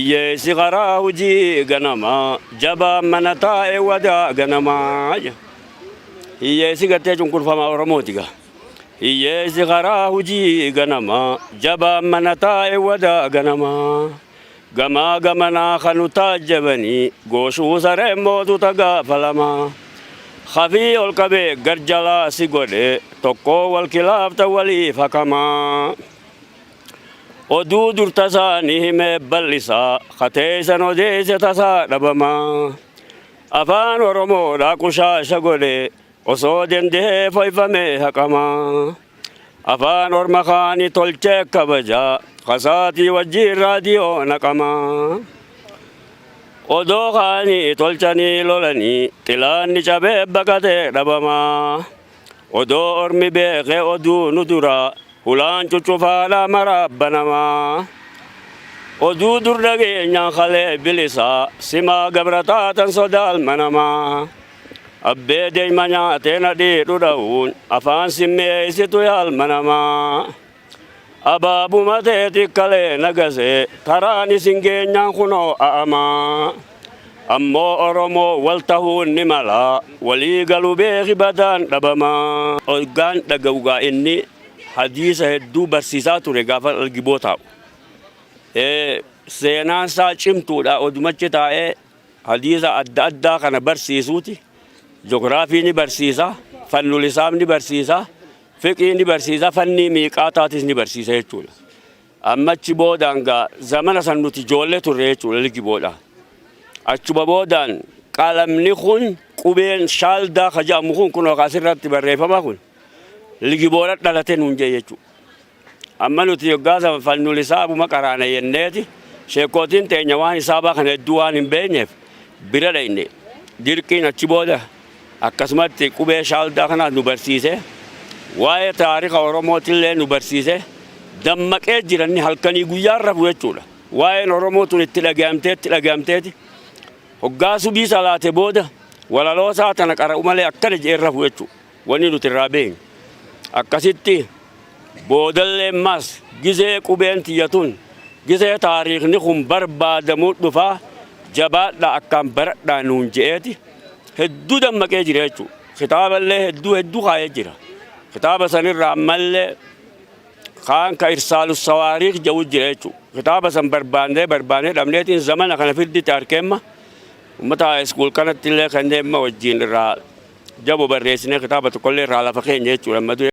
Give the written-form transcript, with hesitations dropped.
Sigara hojii ganama jabaa mana taa'e wadaa ganama. Hiyyeessi gartee cunqurfamaa Oromooti gaa. Hiyyeessi karaa hojii ganama jabaa mana taa'e wadaa ganama. Gamaa gamanaa kanu taajjabanii gooshuu saree mootuta gaafa lama. Khafii ol qabee garjalaa si godhe tokkoo wal kilaafta waliif hakamaa. Oduu dur tasaanii himee bal'isaa kateessan odeesse tasaa dhabamaa. Afaan Oromoodhaa kushaasha godhe osoo danda'ee foyfamee haqamaa. Afaan Orma kaanii tolchee kabajaa kasaatii wajjin raadiyoo naqamaa. Odoo kaanii tolchanii lolanii xilaanni cabee baqatee dhabamaa. Odoo Ormi beekee oduu nu duraa hulaan cuccufaadhaa marabbanamaa. Oduu dur dhageenyaan kalee bilisaa simaa gabrataa tan sodaalma namaa. Abbee deema nyaatee nadhii dhudha'uun afaan simmeessitu yaalma namaa. Abaabuma teeti kalee nagasee karaan isin geenyaan kunoo a'amaa. Ammoo Oromoo wal tahuun ni malaa walii galuu beeki badaan dhabamaa. Hoggaan dhaga'ugaa inni hadiisa hedduu barsiisaa ture gaafa algiboo taa'u. Seenaan isaa cimtuudha odumachi taa'ee hadiisa adda addaa kana barsiisuuti. Joogiraafii ni barsiisa, fannul isaaf ni barsiisa, fiqii ni barsiisa, fannii miiqaataatis ni barsiisa jechuudha. Ammachi boodaan gaa zamana san nuti ijoollee turre jechuudha algiboodha. Achuma boodaan qalamni kun qubeen shaaldaa kajaamu kun asirratti barreeffama kun. Ligiboora dhalatee nuun jee jechuudha. Amma nuti yoggaasa fannul isaabuma qaraana yenneeti sheekootiin teenya waan isaabaa kana hedduu waan hin beekneef bira dhayne dirqiin achi booda akkasumatti qubee shaaldaa kanaa nu barsiise waa'ee taariika Oromootillee nu barsiise dammaqee jiranni halkanii guyyaa rafu jechuudha. Waa'een Oromoo tun itti dhagahamteeti hoggaa subii salaate booda walaloo saatana qara'u malee akkana jee rafu jechuudha. Wanni nuti irraa beekne. Akkasitti boodallee mas gizee qubeen tiyyatun gizee taariikni kun barbaadamuu dhufaa jabaadha akkaan baradhaa nuun je'eeti hedduu dammaqee jira jechuudha. Kitaaballee hedduu kaayee jira. Kitaaba sanirraa ammallee kaan ka Irsaalus Sawaariikh jedhu jira jechuudha. Kitaaba san barbaannee dhabneetiin zamana kana firditti harkeemma uummata iskuul kanatti illee kanneen wajjin irraa jabo barreessinee kitaaba tokkollee irraa lafa keenya jechuudha.